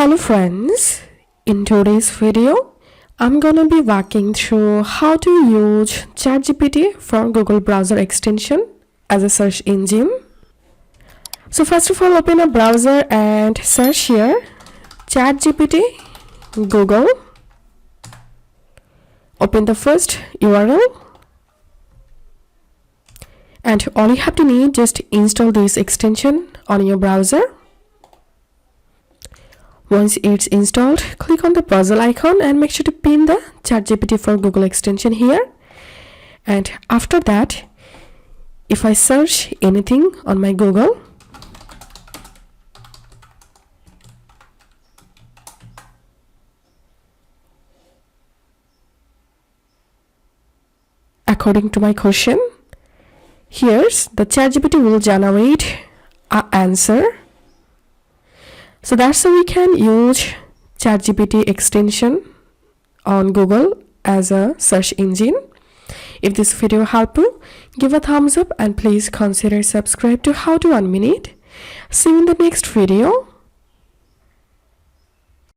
Hello friends, in today's video, I'm gonna be walking through how to use ChatGPT for Google browser extension as a search engine. So first of all, open a browser and search here ChatGPT Google. Open the first URL and all you have to need, just install this extension on your browser. Once it's installed, click on the puzzle icon and make sure to pin the ChatGPT for Google extension here. And after that, if I search anything on my Google, according to my question, here's the ChatGPT will generate an answer. So that's how we can use ChatGPT extension on Google as a search engine. If this video helped you, give a thumbs up and please consider subscribe to How to 1 Minute. See you in the next video.